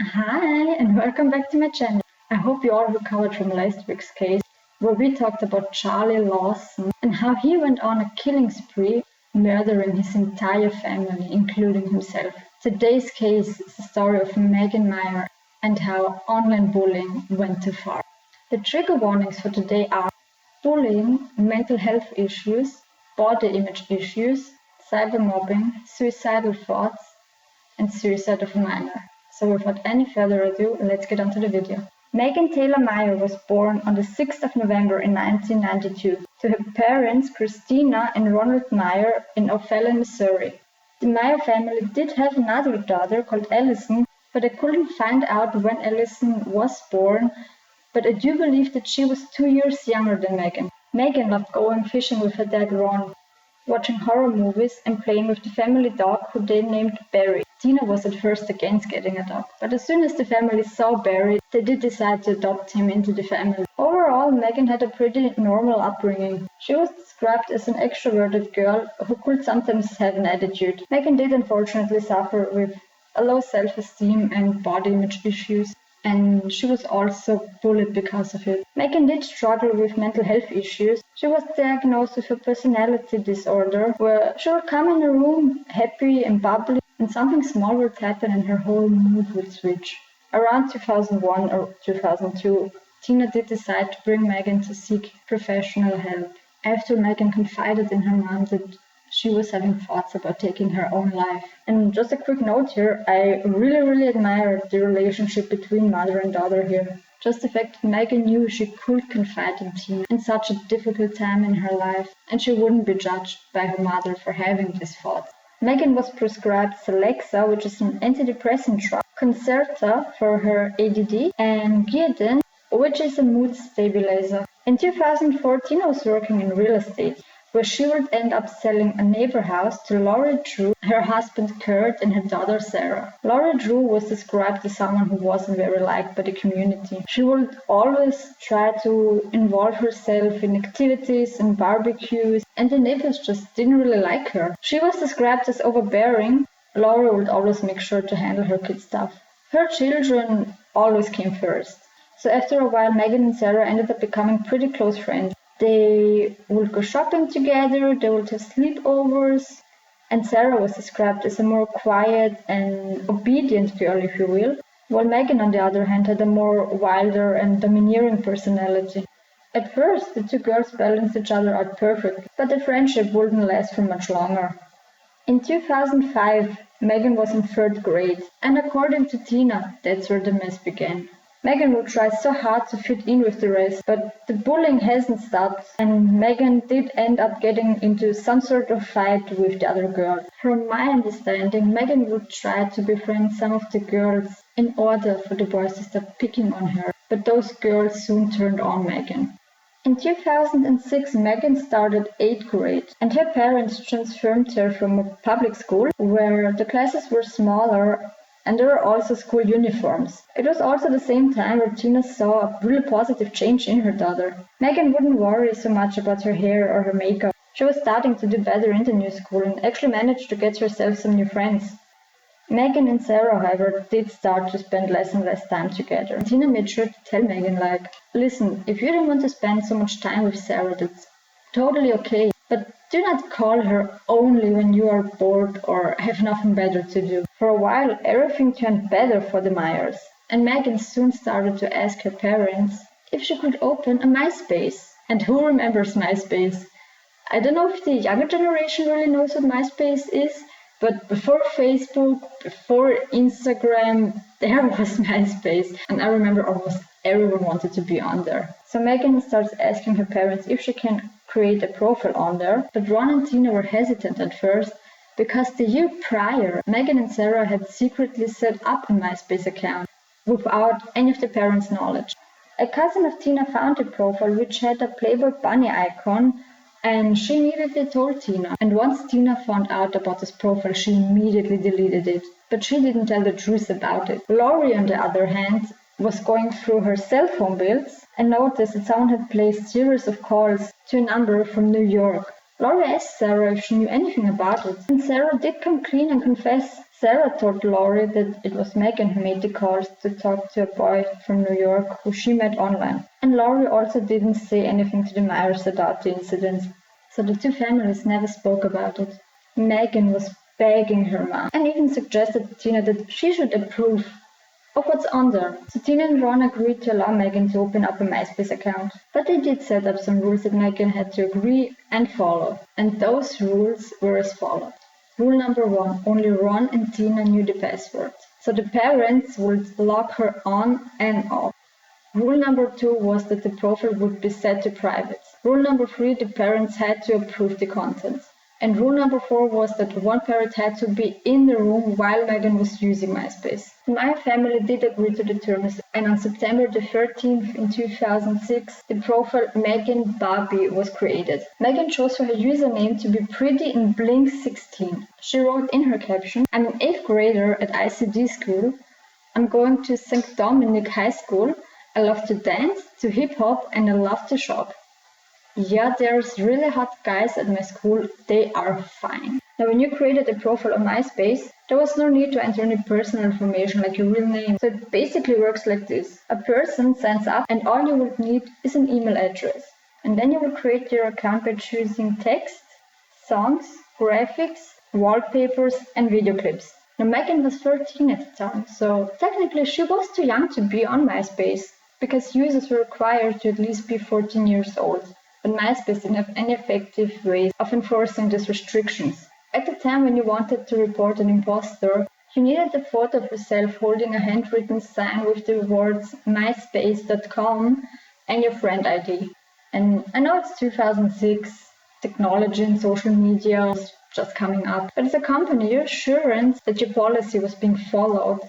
Hi, and welcome back to my channel. I hope you all recovered from last week's case, where we talked about Charlie Lawson and how he went on a killing spree, murdering his entire family, including himself. Today's case is the story of Megan Meier and how online bullying went too far. The trigger warnings for today are bullying, mental health issues, body image issues, cybermobbing, suicidal thoughts, and suicide of a minor. So without any further ado, let's get on to the video. Megan Taylor Meier was born on the 6th of November in 1992 to her parents Christina and Ronald Meier in O'Fallon, Missouri. The Meier family did have another daughter called Allison, but I couldn't find out when Allison was born, but I do believe that she was 2 years younger than Megan. Megan loved going fishing with her dad Ron, watching horror movies and playing with the family dog who they named Barry. Tina was at first against getting a dog, but as soon as the family saw Barry, they did decide to adopt him into the family. Overall, Megan had a pretty normal upbringing. She was described as an extroverted girl who could sometimes have an attitude. Megan did unfortunately suffer with a low self-esteem and body image issues, and she was also bullied because of it. Megan did struggle with mental health issues. She was diagnosed with a personality disorder where she would come in a room happy and bubbly, and something small would happen and her whole mood would switch. Around 2001 or 2002, Tina did decide to bring Megan to seek professional help. After Megan confided in her mom that she was having thoughts about taking her own life. And just a quick note here, I really admire the relationship between mother and daughter here. Just the fact that Megan knew she could confide in Tina in such a difficult time in her life, and she wouldn't be judged by her mother for having these thoughts. Megan was prescribed Celexa, which is an antidepressant drug, Concerta for her ADD, and Giadin, which is a mood stabilizer. In 2014, I was working in real estate, where she would end up selling a neighbor house to Laurie Drew, her husband Kurt, and her daughter Sarah. Laurie Drew was described as someone who wasn't very liked by the community. She would always try to involve herself in activities and barbecues, and the neighbors just didn't really like her. She was described as overbearing. Laurie would always make sure to handle her kids' stuff. Her children always came first. So after a while, Megan and Sarah ended up becoming pretty close friends. They would go shopping together, they would have sleepovers, and Sarah was described as a more quiet and obedient girl, if you will, while Megan, on the other hand, had a more wilder and domineering personality. At first, the two girls balanced each other out perfectly, but the friendship wouldn't last for much longer. In 2005, Megan was in 3rd grade, and according to Tina, that's where the mess began. Megan would try so hard to fit in with the rest, but the bullying hasn't stopped, and Megan did end up getting into some sort of fight with the other girls. From my understanding, Megan would try to befriend some of the girls in order for the boys to stop picking on her, but those girls soon turned on Megan. In 2006, Megan started 8th grade, and her parents transferred her from a public school where the classes were smaller and there were also school uniforms. It was also the same time where Tina saw a really positive change in her daughter. Megan wouldn't worry so much about her hair or her makeup. She was starting to do better in the new school and actually managed to get herself some new friends. Megan and Sarah, however, did start to spend less and less time together. Tina made sure to tell Megan, like, listen, if you don't want to spend so much time with Sarah, that's totally okay. But do not call her only when you are bored or have nothing better to do. For a while, everything turned better for the Meiers, and Megan soon started to ask her parents if she could open a MySpace. And who remembers MySpace? I don't know if the younger generation really knows what MySpace is, but before Facebook, before Instagram, there was MySpace, and I remember almost everyone wanted to be on there. So Megan starts asking her parents if she can create a profile on there, but Ron and Tina were hesitant at first because the year prior, Megan and Sarah had secretly set up a MySpace account without any of the parents' knowledge. A cousin of Tina found a profile which had a Playboy bunny icon, and she immediately told Tina. And once Tina found out about this profile, she immediately deleted it. But she didn't tell the truth about it. Laurie, on the other hand, was going through her cell phone bills and noticed that someone had placed series of calls to a number from New York. Laurie asked Sarah if she knew anything about it, and Sarah did come clean and confess Sarah told Laurie that it was Megan who made the calls to talk to a boy from New York who she met online. And Laurie also didn't say anything to the Meyers about the incident. So the two families never spoke about it. Megan was begging her mom and even suggested to Tina that she should approve of what's on there. So Tina and Ron agreed to allow Megan to open up a MySpace account. But they did set up some rules that Megan had to agree and follow. And those rules were as follows. Rule number 1, only Ron and Tina knew the password. So the parents would lock her on and off. Rule number 2 was that the profile would be set to private. Rule number 3, the parents had to approve the content. And rule number 4 was that one parent had to be in the room while Megan was using MySpace. My family did agree to the terms, and on September the 13th in 2006, the profile Megan Barbie was created. Megan chose for her username to be Pretty in Blink 16. She wrote in her caption, "I'm an 8th grader at ICD school. I'm going to St. Dominic High School. I love to dance, to hip-hop, and I love to shop. Yeah, there's really hot guys at my school. They are fine." Now, when you created a profile on MySpace, there was no need to enter any personal information like your real name. So it basically works like this. A person signs up and all you would need is an email address. And then you will create your account by choosing text, songs, graphics, wallpapers, and video clips. Now, Megan was 13 at the time, so technically she was too young to be on MySpace because users were required to at least be 14 years old. But MySpace didn't have any effective ways of enforcing these restrictions. At the time when you wanted to report an imposter, you needed a photo of yourself holding a handwritten sign with the words myspace.com and your friend ID. And I know it's 2006, technology and social media is just coming up, but as a company, your assurance that your policy was being followed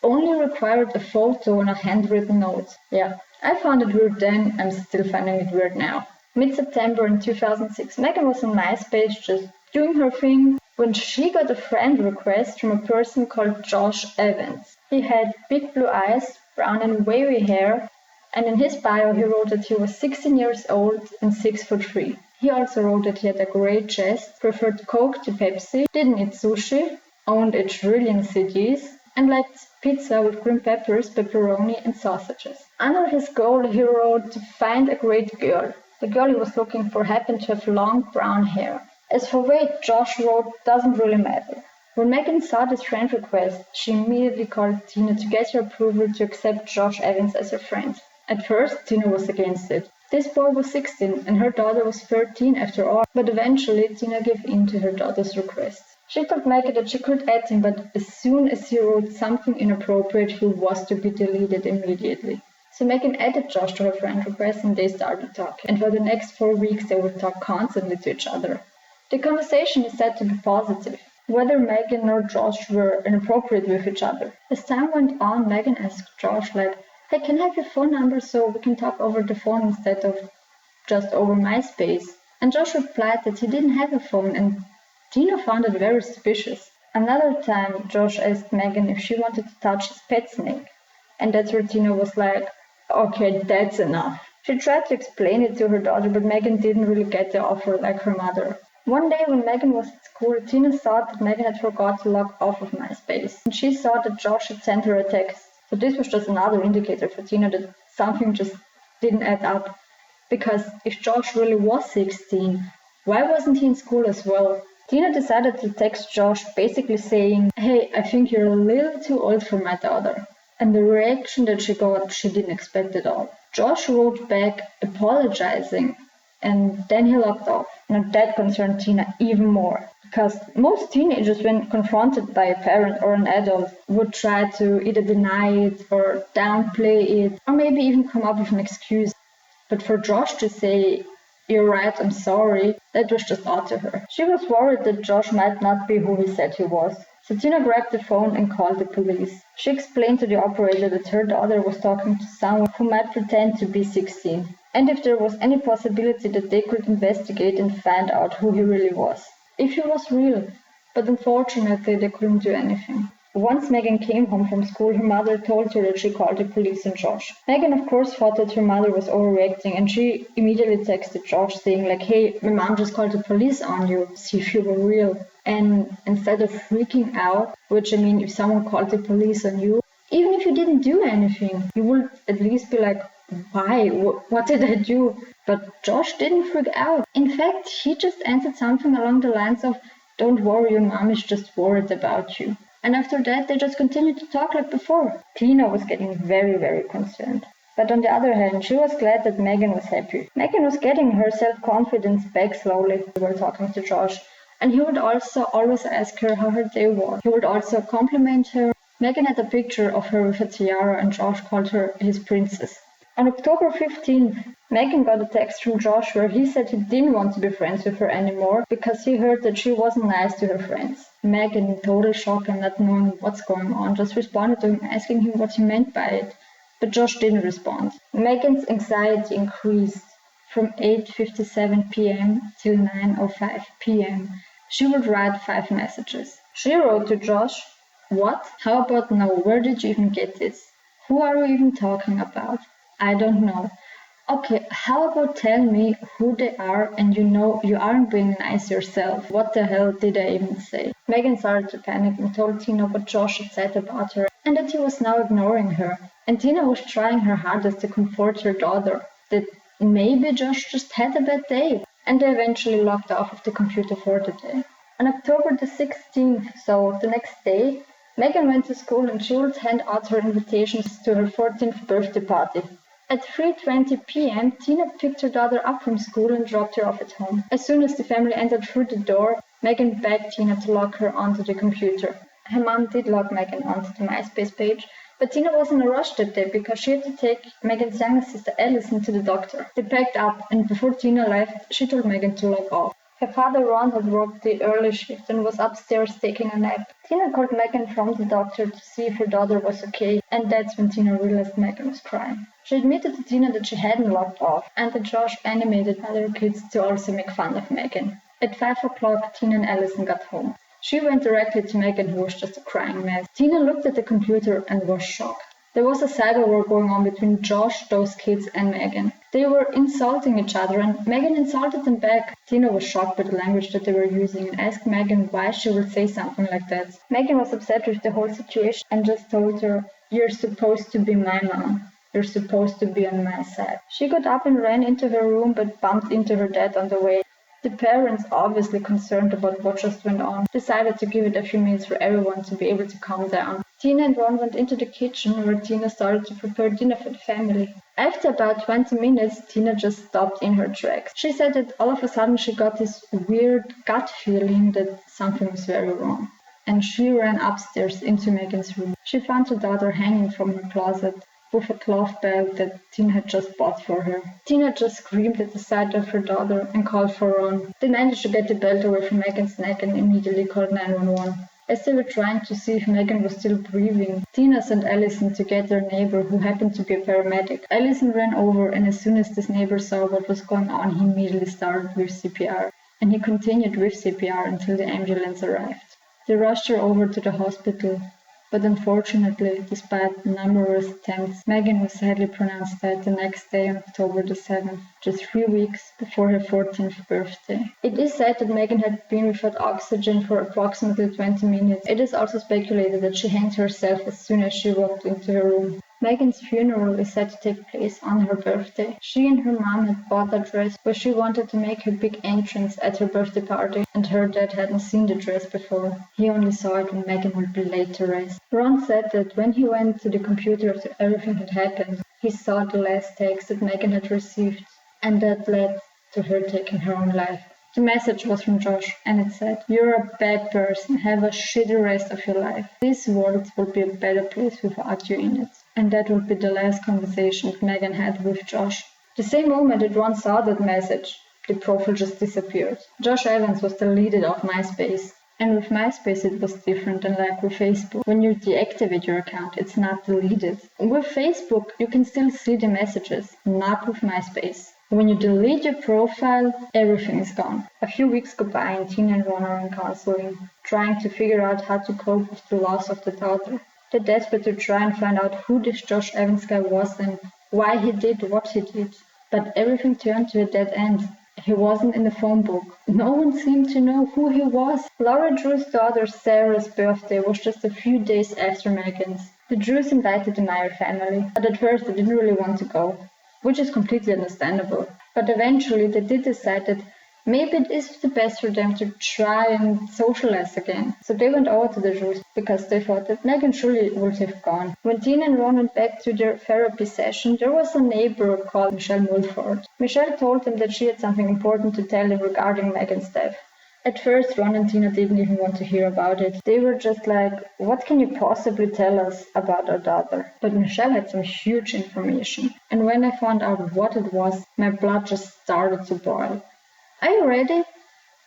only required a photo and a handwritten note. Yeah, I found it weird then, I'm still finding it weird now. Mid-September in 2006, Megan was on MySpace just doing her thing when she got a friend request from a person called Josh Evans. He had big blue eyes, brown and wavy hair, and in his bio he wrote that he was 16 years old and 6'3". He also wrote that he had a great chest, preferred Coke to Pepsi, didn't eat sushi, owned a trillion CDs, and liked pizza with green peppers, pepperoni, and sausages. Under his goal, he wrote to find a great girl. The girl he was looking for happened to have long brown hair. As for weight, Josh wrote, doesn't really matter. When Megan saw this friend request, she immediately called Tina to get her approval to accept Josh Evans as her friend. At first, Tina was against it. This boy was 16 and her daughter was 13 after all, but eventually Tina gave in to her daughter's request. She told Megan that she could add him, but as soon as he wrote something inappropriate, he was to be deleted immediately. So Megan added Josh to her friend request and they started talking. And for the next 4 weeks, they would talk constantly to each other. The conversation is said to be positive, whether Megan or Josh were inappropriate with each other. As time went on, Megan asked Josh, hey, can I have your phone number so we can talk over the phone instead of just over MySpace? And Josh replied that he didn't have a phone, and Tina found it very suspicious. Another time, Josh asked Megan if she wanted to touch his pet snake. And that's where Tina was like, okay, that's enough. She tried to explain it to her daughter, but Megan didn't really get the offer like her mother. One day when Megan was at school, Tina thought that Megan had forgot to log off of MySpace, and she saw that Josh had sent her a text. So this was just another indicator for Tina that something just didn't add up. Because if Josh really was 16, why wasn't he in school as well? Tina decided to text Josh basically saying, hey, I think you're a little too old for my daughter. And the reaction that she got, she didn't expect at all. Josh wrote back apologizing, and then he logged off. Now that concerned Tina even more, because most teenagers, when confronted by a parent or an adult, would try to either deny it or downplay it, or maybe even come up with an excuse. But for Josh to say, you're right, I'm sorry, that was just odd to her. She was worried that Josh might not be who he said he was. So Tina grabbed the phone and called the police. She explained to the operator that her daughter was talking to someone who might pretend to be 16, and if there was any possibility that they could investigate and find out who he really was. If he was real, but unfortunately they couldn't do anything. Once Megan came home from school, her mother told her that she called the police on Josh. Megan of course thought that her mother was overreacting, and she immediately texted Josh saying hey, my mom just called the police on you, see if you were real. And instead of freaking out, which I mean, if someone called the police on you, even if you didn't do anything, you would at least be like, why? What did I do? But Josh didn't freak out. In fact, he just answered something along the lines of, don't worry, your mom is just worried about you. And after that, they just continued to talk like before. Tina was getting very, very concerned. But on the other hand, she was glad that Megan was happy. Megan was getting her self-confidence back slowly. We were talking to Josh. And he would also always ask her how her day was. He would also compliment her. Megan had a picture of her with a tiara and Josh called her his princess. On October 15th, Megan got a text from Josh where he said he didn't want to be friends with her anymore because he heard that she wasn't nice to her friends. Megan, in total shock and not knowing what's going on, just responded to him asking him what he meant by it. But Josh didn't respond. Megan's anxiety increased from 8:57 p.m. till 9:05 p.m. She would write 5 messages. She wrote to Josh, "What? How about now? Where did you even get this? Who are you even talking about? I don't know. Okay, how about tell me who they are and you aren't being nice yourself. What the hell did I even say?" Megan started to panic and told Tina what Josh had said about her and that he was now ignoring her. And Tina was trying her hardest to comfort her daughter, that maybe Josh just had a bad day. And they eventually logged off of the computer for the day. On October the 16th, so the next day, Megan went to school and she would hand out her invitations to her 14th birthday party. At 3:20 p.m., Tina picked her daughter up from school and dropped her off at home. As soon as the family entered through the door, Megan begged Tina to log her onto the computer. Her mom did log Megan onto the MySpace page, but Tina was in a rush that day because she had to take Megan's younger sister Allison to the doctor. They packed up, and before Tina left, she told Megan to log off. Her father Ron had worked the early shift and was upstairs taking a nap. Tina called Megan from the doctor to see if her daughter was okay, and that's when Tina realized Megan was crying. She admitted to Tina that she hadn't logged off, and that Josh animated other kids to also make fun of Megan. At 5 o'clock, Tina and Allison got home. She went directly to Megan, who was just a crying mess. Tina looked at the computer and was shocked. There was a cyber war going on between Josh, those kids, and Megan. They were insulting each other, and Megan insulted them back. Tina was shocked by the language that they were using and asked Megan why she would say something like that. Megan was upset with the whole situation and just told her, "You're supposed to be my mom. You're supposed to be on my side." She got up and ran into her room but bumped into her dad on the way. The parents, obviously concerned about what just went on, decided to give it a few minutes for everyone to be able to calm down. Tina and Ron went into the kitchen where Tina started to prepare dinner for the family. After about 20 minutes, Tina just stopped in her tracks. She said that all of a sudden she got this weird gut feeling that something was very wrong. And she ran upstairs into Megan's room. She found her daughter hanging from her closet with a cloth belt that Tina had just bought for her. Tina just screamed at the sight of her daughter and called for Ron. They managed to get the belt away from Megan's neck and immediately called 911. As they were trying to see if Megan was still breathing, Tina sent Allison to get their neighbor, who happened to be a paramedic. Allison ran over, and as soon as this neighbor saw what was going on, he immediately started with CPR. And he continued with CPR until the ambulance arrived. They rushed her over to the hospital. But unfortunately, despite numerous attempts, Megan was sadly pronounced dead the next day on October the 7th, just 3 weeks before her 14th birthday. It is said that Megan had been without oxygen for approximately 20 minutes. It is also speculated that she hanged herself as soon as she walked into her room. Megan's funeral is set to take place on her birthday. She and her mom had bought a dress where she wanted to make her big entrance at her birthday party, and her dad hadn't seen the dress before. He only saw it when Megan would be laid to rest. Ron said that when he went to the computer after everything had happened, he saw the last text that Megan had received, and that led to her taking her own life. The message was from Josh, and it said, "You're a bad person. Have a shitty rest of your life. This world would be a better place without you in it." And that would be the last conversation that Megan had with Josh. The same moment that Ron saw that message, the profile just disappeared. Josh Evans was deleted off MySpace. And with MySpace it was different than like with Facebook. When you deactivate your account, it's not deleted. With Facebook, you can still see the messages, not with MySpace. When you delete your profile, everything is gone. A few weeks go by and Tina and Ron are in counseling, trying to figure out how to cope with the loss of the daughter. They're desperate to try and find out who this Josh Evans guy was and why he did what he did. But everything turned to a dead end. He wasn't in the phone book. No one seemed to know who he was. Laura Drew's daughter Sarah's birthday was just a few days after Megan's. The Drews invited the Meier family, but at first they didn't really want to go, which is completely understandable. But eventually they did decide that maybe it is the best for them to try and socialize again. So they went over to the Drews because they thought that Megan surely would have gone. When Tina and Ron went back to their therapy session, there was a neighbor called Michelle Mulford. Michelle told them that she had something important to tell them regarding Megan's death. At first, Ron and Tina didn't even want to hear about it. They were just like, what can you possibly tell us about our daughter? But Michelle had some huge information. And when I found out what it was, my blood just started to boil. Are you ready?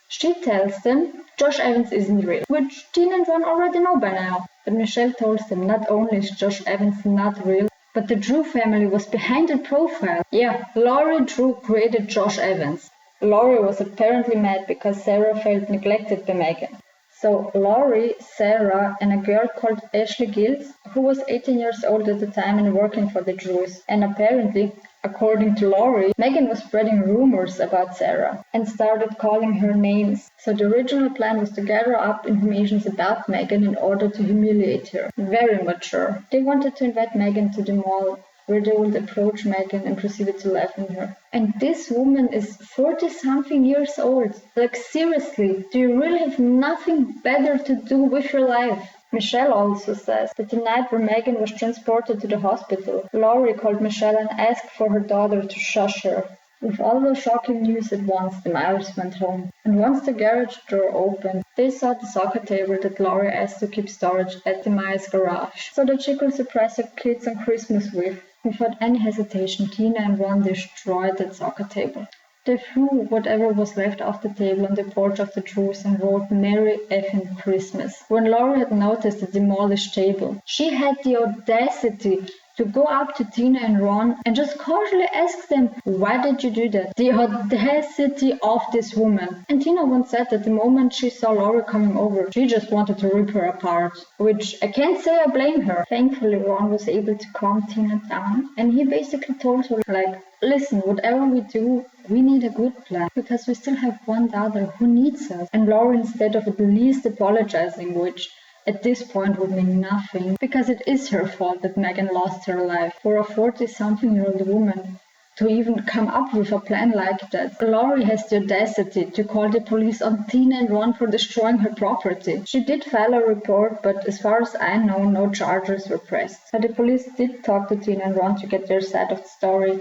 She tells them Josh Evans isn't real, which Tina and Ron already know by now. But Michelle tells them not only is Josh Evans not real, but the Drew family was behind the profile. Yeah, Laurie Drew created Josh Evans. Laurie was apparently mad because Sarah felt neglected by Megan. So Laurie, Sarah, and a girl called Ashley Gills, who was 18 years old at the time and working for the Drews. And apparently, according to Laurie, Megan was spreading rumors about Sarah and started calling her names. So the original plan was to gather up information about Megan in order to humiliate her. Very mature. They wanted to invite Megan to the mall, where they would approach Megan and proceeded to laugh at her. And this woman is 40-something years old. Like, seriously, do you really have nothing better to do with your life? Michelle also says that the night where Megan was transported to the hospital, Laurie called Michelle and asked for her daughter to shush her. With all the shocking news at once, the Meyers went home. And once the garage door opened, they saw the soccer table that Laurie asked to keep storage at the Meyers garage, so that she could surprise her kids on Christmas with. Without any hesitation, Tina and Ron destroyed that soccer table. They threw whatever was left off the table on the porch of the Drews and wrote Merry effing Christmas. When Laurie had noticed the demolished table, she had the audacity to go up to Tina and Ron and just casually ask them, why did you do that? The audacity of this woman. And Tina once said that the moment she saw Laurie coming over, she just wanted to rip her apart, which I can't say I blame her. Thankfully, Ron was able to calm Tina down, and he basically told her, like, listen, whatever we do, we need a good plan, because we still have one daughter who needs us. And Laurie, instead of at least apologizing, which at this point would mean nothing, because it is her fault that Megan lost her life. For a 40-something-year-old woman to even come up with a plan like that, Laurie has the audacity to call the police on Tina and Ron for destroying her property. She did file a report, but as far as I know, no charges were pressed. But the police did talk to Tina and Ron to get their side of the story,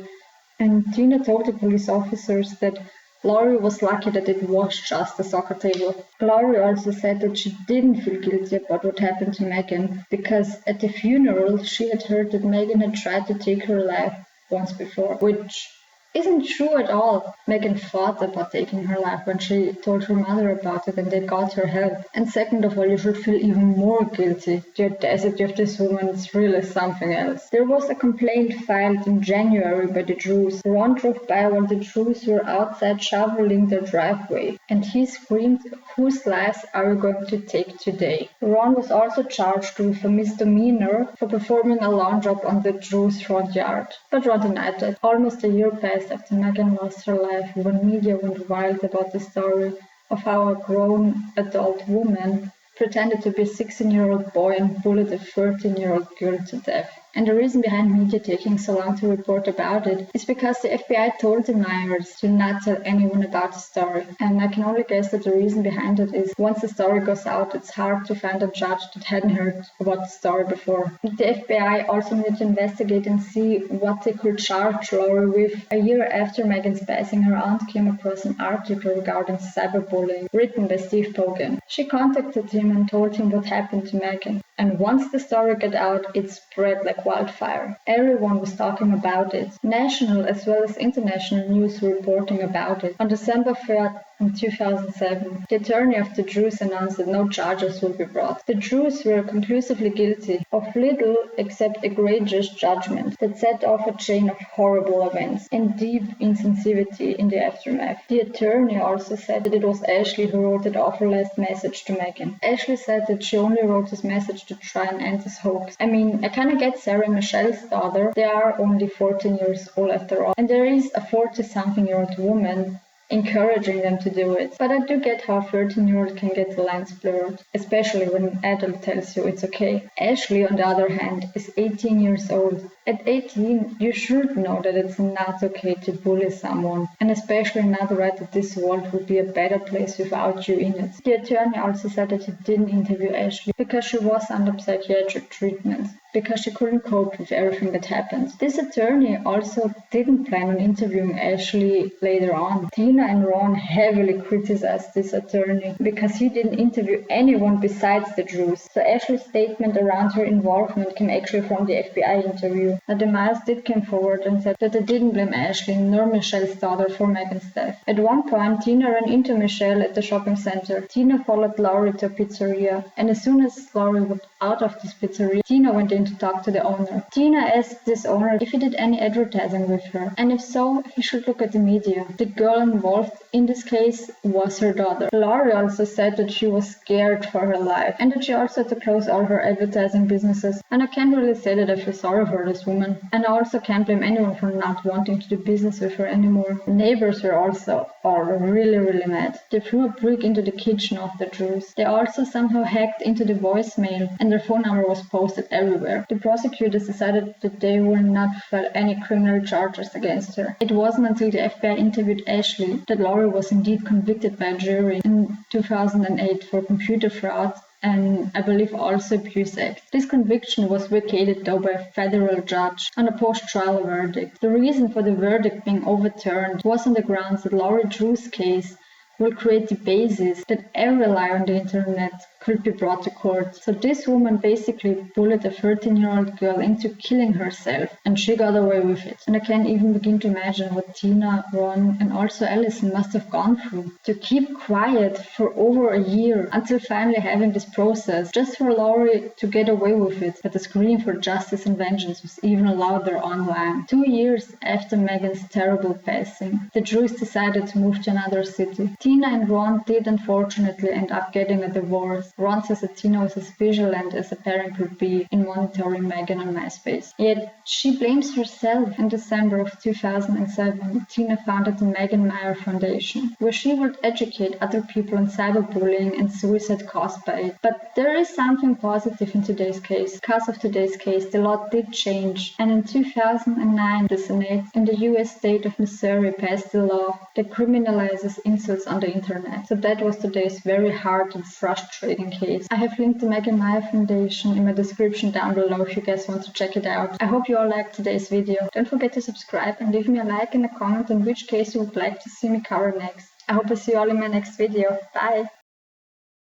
and Tina told the police officers that Laurie was lucky that it was just a soccer table. Laurie also said that she didn't feel guilty about what happened to Megan, because at the funeral she had heard that Megan had tried to take her life once before, which isn't true at all. Megan thought about taking her life when she told her mother about it and they got her help. And second of all, you should feel even more guilty. The audacity of this woman is really something else. There was a complaint filed in January by the Drews. Ron drove by while the Drews were outside shoveling their driveway, and he screamed, "Whose lives are you going to take today?" Ron was also charged with a misdemeanor for performing a lawn job on the Drews' front yard. But Ron denied it. Almost a year passed after Megan lost her life, when media went wild about the story of how a grown adult woman pretended to be a 16-year-old boy and bullied a 13-year-old girl to death. And the reason behind media taking so long to report about it is because the FBI told the Meyers to not tell anyone about the story. And I can only guess that the reason behind it is once the story goes out, it's hard to find a judge that hadn't heard about the story before. The FBI also needed to investigate and see what they could charge Laurie with. A year after Megan's passing, her aunt came across an article regarding cyberbullying written by Steve Pogan. She contacted him and told him what happened to Megan. And once the story got out, it spread like wildfire. Everyone was talking about it. National as well as international news were reporting about it. On December 3rd, in 2007, the attorney of the Drews announced that no charges will be brought. The Drews were conclusively guilty of little except egregious judgment that set off a chain of horrible events and deep insensitivity in the aftermath. The attorney also said that it was Ashley who wrote that awful last message to Megan. Ashley said that she only wrote this message to try and end this hoax. I mean, I kinda get Sarah and Michelle's daughter. They are only 14 years old after all. And there is a 40-something-year-old woman encouraging them to do it. But I do get how a 13-year-old can get the lines blurred, especially when an adult tells you it's okay. Ashley, on the other hand, is 18 years old. At 18, you should know that it's not okay to bully someone, and especially not right that this world would be a better place without you in it. The attorney also said that he didn't interview Ashley because she was under psychiatric treatment, because she couldn't cope with everything that happened. This attorney also didn't plan on interviewing Ashley later on. Tina and Ron heavily criticized this attorney because he didn't interview anyone besides the Drews. So Ashley's statement around her involvement came actually from the FBI interview. Now the Meyers did come forward and said that they didn't blame Ashley nor Michelle's daughter for Megan's death. At one point, Tina ran into Michelle at the shopping center. Tina followed Laurie to a pizzeria, and as soon as Laurie walked out of this pizzeria, Tina went in to talk to the owner. Tina asked this owner if he did any advertising with her, and if so, he should look at the media. The girl involved in this case was her daughter. Laurie also said that she was scared for her life, and that she also had to close all her advertising businesses. And I can't really say that I feel sorry for this woman, and I also can't blame anyone for not wanting to do business with her anymore. Neighbors were also really mad. They threw a brick into the kitchen of the Drews. They also somehow hacked into the voicemail, and their phone number was posted everywhere. The prosecutors decided that they will not file any criminal charges against her. It wasn't until the FBI interviewed Ashley that Laurie was indeed convicted by a jury in 2008 for computer fraud and I believe also Abuse Act. This conviction was vacated though by a federal judge on a post-trial verdict. The reason for the verdict being overturned was on the grounds that Laurie Drew's case will create the basis that every lie on the internet could be brought to court. So this woman basically bullied a 13-year-old girl into killing herself, and she got away with it. And I can't even begin to imagine what Tina, Ron, and also Allison must have gone through to keep quiet for over a year until finally having this process, just for Laurie to get away with it. But the scream for justice and vengeance was even louder online. 2 years after Megan's terrible passing, the Drews decided to move to another city. Tina and Ron did unfortunately end up getting a divorce. Ron says that Tina was as vigilant as a parent could be in monitoring Megan on MySpace. Yet she blames herself. In December of 2007, Tina founded the Megan Meier Foundation, where she would educate other people on cyberbullying and suicide caused by it. But there is something positive in today's case. Because of today's case, the law did change, and in 2009, the Senate in the US state of Missouri passed a law that criminalizes insults on the internet. So that was today's very hard and frustrating case. I have linked the Megan Meier Foundation in my description down below if you guys want to check it out. I hope you all liked today's video. Don't forget to subscribe and leave me a like and a comment on which case you would like to see me cover next. I hope I see you all in my next video. Bye!